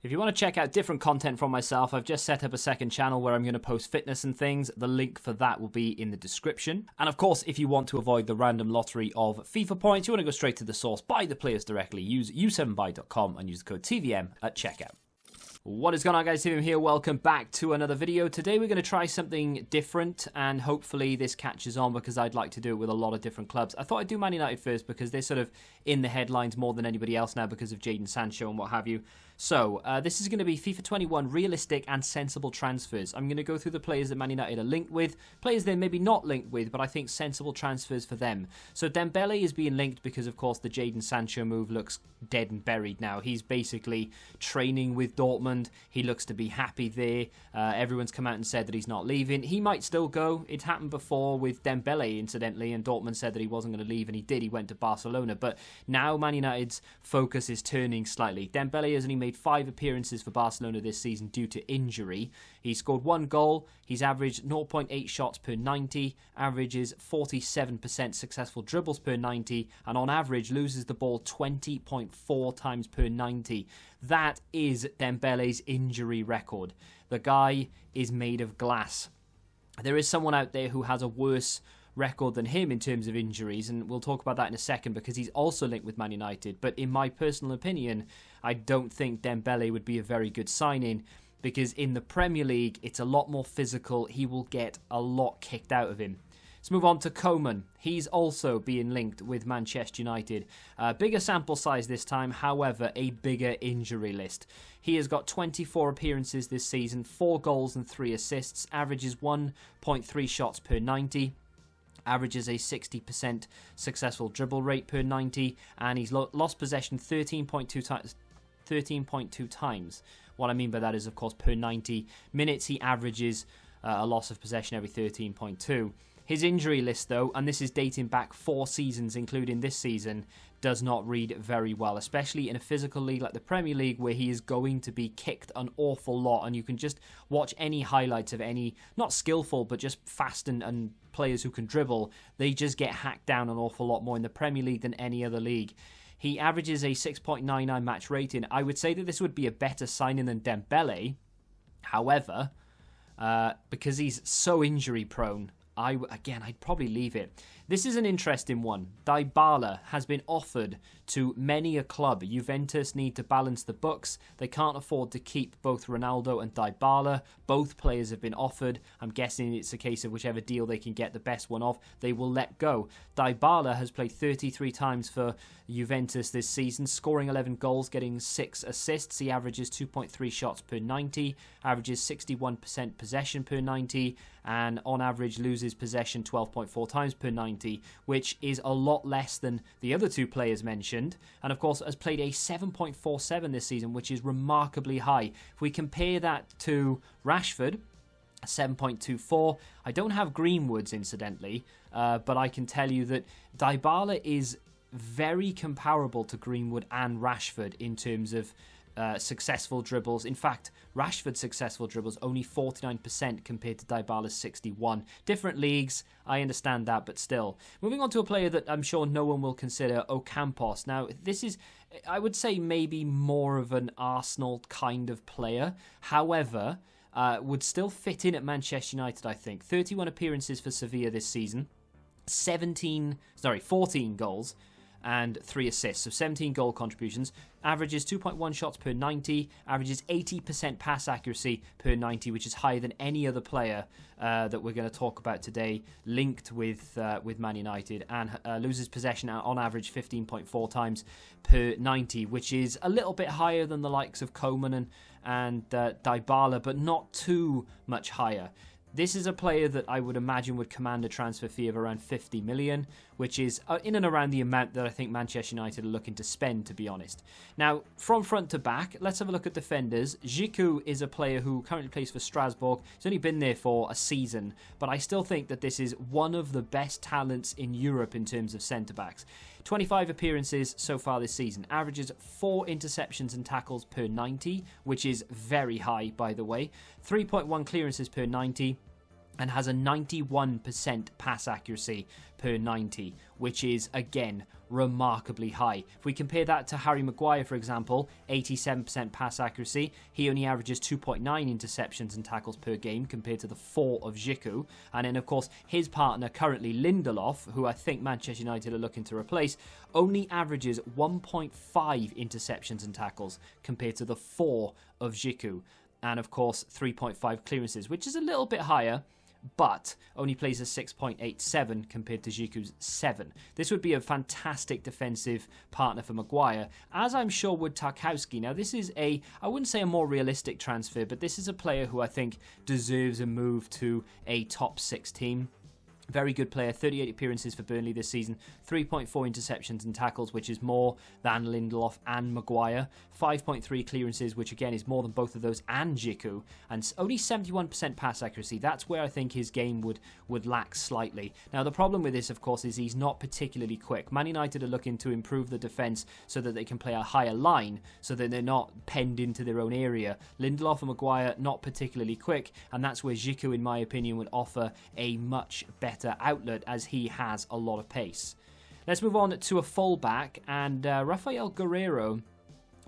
If you want to check out different content from myself, I've just set up a second channel where I'm going to post fitness and things. The link for that will be in the description. And of course, if you want to avoid the random lottery of FIFA points, you want to go straight to the source, buy the players directly, use u7buy.com and use the code TVM at checkout. What is going on, guys? TVM here. Welcome back to another video. Today we're going to try something different and hopefully this catches on because I'd like to do it with a lot of different clubs. I thought I'd do Man United first because they're sort of in the headlines more than anybody else now because of Jadon Sancho and what have you. So, this is going to be FIFA 21 realistic and sensible transfers. I'm going to go through the players that Man United are linked with, players they're maybe not linked with, but I think sensible transfers for them. So Dembele is being linked because, of course, the Jadon Sancho move looks dead and buried now. He's basically training with Dortmund. He looks to be happy there. Everyone's come out and said that he's not leaving. He might still go. It happened before with Dembele, incidentally, and Dortmund said that he wasn't going to leave, and he did. He went to Barcelona. But now Man United's focus is turning slightly. Dembele has only made 5 appearances for Barcelona this season due to injury. He scored 1 goal. He's averaged 0.8 shots per 90, averages 47% successful dribbles per 90, and on average loses the ball 20.4 times per 90. That is Dembele's injury record. The guy is made of glass. There is someone out there who has a worse record than him in terms of injuries, and we'll talk about that in a second because he's also linked with Man United. But in my personal opinion, I don't think Dembele would be a very good signing because in the Premier League it's a lot more physical. He will get a lot kicked out of him. Let's move on to Coman. He's also being linked with Manchester United. Bigger sample size this time, however, a bigger injury list. He has got 24 appearances this season, 4 goals and 3 assists, averages 1.3 shots per 90. Averages a 60% successful dribble rate per 90, and he's lost possession 13.2 times. 13.2 times. What I mean by that is, of course, per 90 minutes, he averages a loss of possession every 13.2. His injury list, though, and this is dating back 4 seasons, including this season, does not read very well, especially in a physical league like the Premier League where he is going to be kicked an awful lot, and you can just watch any highlights of any, not skillful, but just fast and players who can dribble. They just get hacked down an awful lot more in the Premier League than any other league. He averages a 6.99 match rating. I would say that this would be a better signing than Dembele. However, because he's so injury prone, I'd probably leave it. This is an interesting one. Dibala has been offered to many a club. Juventus need to balance the books. They can't afford to keep both Ronaldo and Dibala. Both players have been offered. I'm guessing it's a case of whichever deal they can get the best one of, they will let go. Dibala has played 33 times for Juventus this season, scoring 11 goals, getting 6 assists. He averages 2.3 shots per 90, averages 61% possession per 90, and on average loses possession 12.4 times per 90, which is a lot less than the other 2 players mentioned, and of course has played a 7.47 this season, which is remarkably high. If we compare that to Rashford, 7.24. I don't have Greenwood's, incidentally, but I can tell you that Dybala is very comparable to Greenwood and Rashford in terms of successful dribbles. In fact, Rashford's successful dribbles only 49% compared to Dybala's 61%. Different leagues, I understand that, but still. Moving on to a player that I'm sure no one will consider, Ocampos. Now, this is, I would say, maybe more of an Arsenal kind of player. However, would still fit in at Manchester United, I think. 31 appearances for Sevilla this season. 14 goals and 3 assists, so 17 goal contributions, averages 2.1 shots per 90, averages 80% pass accuracy per 90, which is higher than any other player that we're going to talk about today, linked with Man United, and loses possession on average 15.4 times per 90, which is a little bit higher than the likes of Coman and Dybala, but not too much higher. This is a player that I would imagine would command a transfer fee of around 50 million, which is in and around the amount that I think Manchester United are looking to spend, to be honest. Now, from front to back, let's have a look at defenders. Jiku is a player who currently plays for Strasbourg. He's only been there for a season, but I still think that this is one of the best talents in Europe in terms of centre-backs. 25 appearances so far this season, averages 4 interceptions and tackles per 90, which is very high, by the way. 3.1 clearances per 90, and has a 91% pass accuracy per 90, which is, again, remarkably high. If we compare that to Harry Maguire, for example, 87% pass accuracy, he only averages 2.9 interceptions and tackles per game compared to the 4 of Jiku. And then, of course, his partner, currently Lindelof, who I think Manchester United are looking to replace, only averages 1.5 interceptions and tackles compared to the 4 of Jiku. And, of course, 3.5 clearances, which is a little bit higher, but only plays a 6.87 compared to Jiku's 7. This would be a fantastic defensive partner for Maguire, as I'm sure would Tarkowski. Now, this is I wouldn't say a more realistic transfer, but this is a player who I think deserves a move to a top 6 team. Very good player, 38 appearances for Burnley this season, 3.4 interceptions and tackles, which is more than Lindelof and Maguire, 5.3 clearances, which again is more than both of those and Jiku, and only 71% pass accuracy. That's where I think his game would lack slightly. Now, the problem with this, of course, is he's not particularly quick. Man United are looking to improve the defence so that they can play a higher line, so that they're not penned into their own area. Lindelof and Maguire, not particularly quick, and that's where Jiku, in my opinion, would offer a much better outlet, as he has a lot of pace. Let's move on to a fullback, and Rafaelguerrero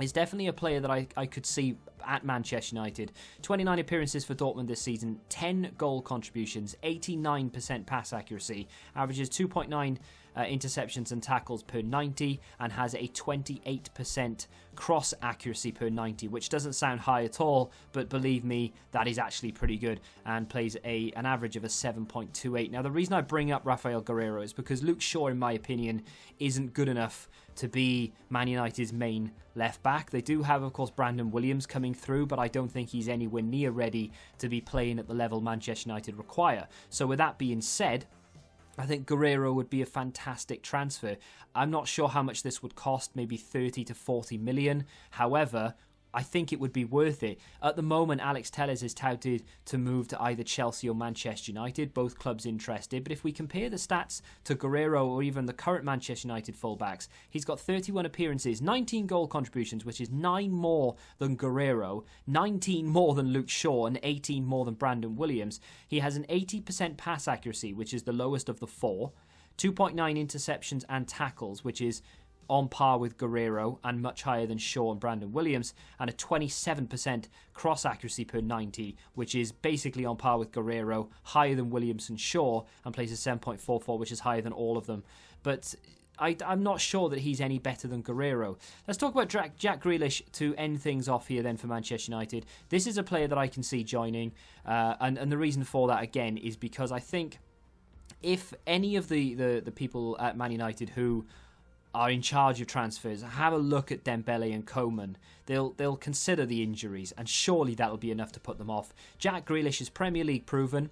is definitely a player that I could see at Manchester United. 29 appearances for Dortmund this season, 10 goal contributions, 89% pass accuracy, averages 2.9 interceptions and tackles per 90, and has a 28% cross accuracy per 90, which doesn't sound high at all, but believe me, that is actually pretty good, and plays an average of a 7.28. Now, the reason I bring up Rafaelguerrero is because Luke Shaw, in my opinion, isn't good enough to be Man United's main left back. They do have, of course, Brandon Williams coming through, but I don't think he's anywhere near ready to be playing at the level Manchester United require. So with that being said, I think Guerrero would be a fantastic transfer. I'm not sure how much this would cost, maybe 30 to 40 million. However, I think it would be worth it. At the moment, Alex Telles is touted to move to either Chelsea or Manchester United, both clubs interested. But if we compare the stats to Guerrero or even the current Manchester United fullbacks, he's got 31 appearances, 19 goal contributions, which is 9 more than Guerrero, 19 more than Luke Shaw, and 18 more than Brandon Williams. He has an 80% pass accuracy, which is the lowest of the 4, 2.9 interceptions and tackles, which is on par with Guerrero and much higher than Shaw and Brandon Williams, and a 27% cross accuracy per 90, which is basically on par with Guerrero, higher than Williams and Shaw, and plays a 7.44, which is higher than all of them. But I'm not sure that he's any better than Guerrero. Let's talk about Jack Grealish to end things off here then for Manchester United. This is a player that I can see joining, and the reason for that, again, is because I think if any of the people at Man United who are in charge of transfers have a look at Dembele and Coman, they'll consider the injuries, and surely that'll be enough to put them off. Jack Grealish is Premier League proven.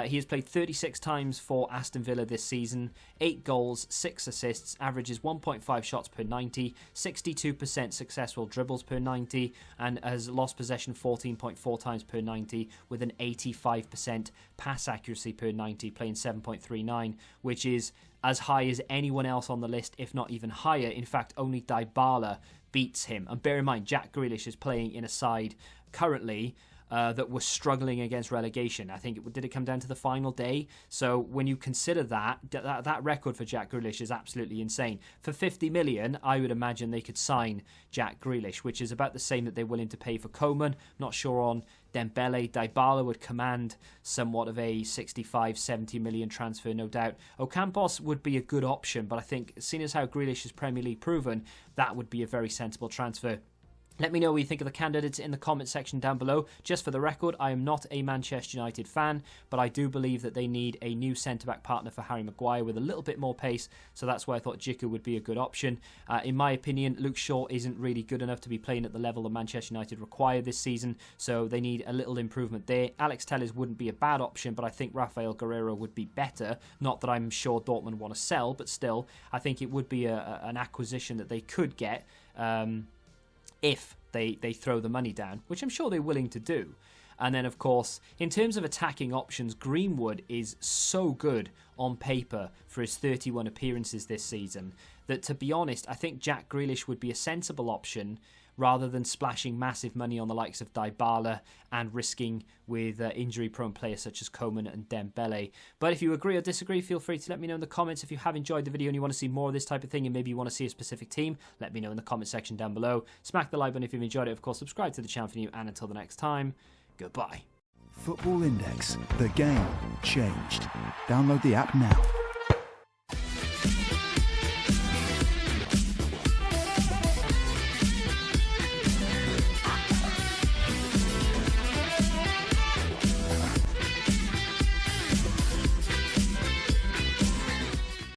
He has played 36 times for Aston Villa this season, 8 goals, 6 assists, averages 1.5 shots per 90, 62% successful dribbles per 90, and has lost possession 14.4 times per 90, with an 85% pass accuracy per 90, playing 7.39, which is as high as anyone else on the list, if not even higher. In fact, only Dibala beats him. And bear in mind, Jack Grealish is playing in a side currently that was struggling against relegation. I think did it come down to the final day? So when you consider that record for Jack Grealish is absolutely insane. For 50 million, I would imagine they could sign Jack Grealish, which is about the same that they're willing to pay for Coman. Not sure on Dembele. Dibala would command somewhat of a 65-70 million transfer, no doubt. Ocampos would be a good option, but I think, seeing as how Grealish is Premier League proven, that would be a very sensible transfer. Let me know what you think of the candidates in the comment section down below. Just for the record, I am not a Manchester United fan, but I do believe that they need a new centre-back partner for Harry Maguire with a little bit more pace, so that's why I thought Jiku would be a good option. In my opinion, Luke Shaw isn't really good enough to be playing at the level that Manchester United require this season, so they need a little improvement there. Alex Telles wouldn't be a bad option, but I think Rafaelguerrero would be better. Not that I'm sure Dortmund want to sell, but still, I think it would be an acquisition that they could get if they throw the money down, which I'm sure they're willing to do. And then, of course, in terms of attacking options, Greenwood is so good on paper for his 31 appearances this season that, to be honest, I think Jack Grealish would be a sensible option, rather than splashing massive money on the likes of Dibala and risking with injury-prone players such as Coman and Dembele. But if you agree or disagree, feel free to let me know in the comments. If you have enjoyed the video and you want to see more of this type of thing and maybe you want to see a specific team, let me know in the comment section down below. Smack the like button if you've enjoyed it. Of course, subscribe to the channel if you're new, and until the next time, goodbye. Football Index. The game changed. Download the app now.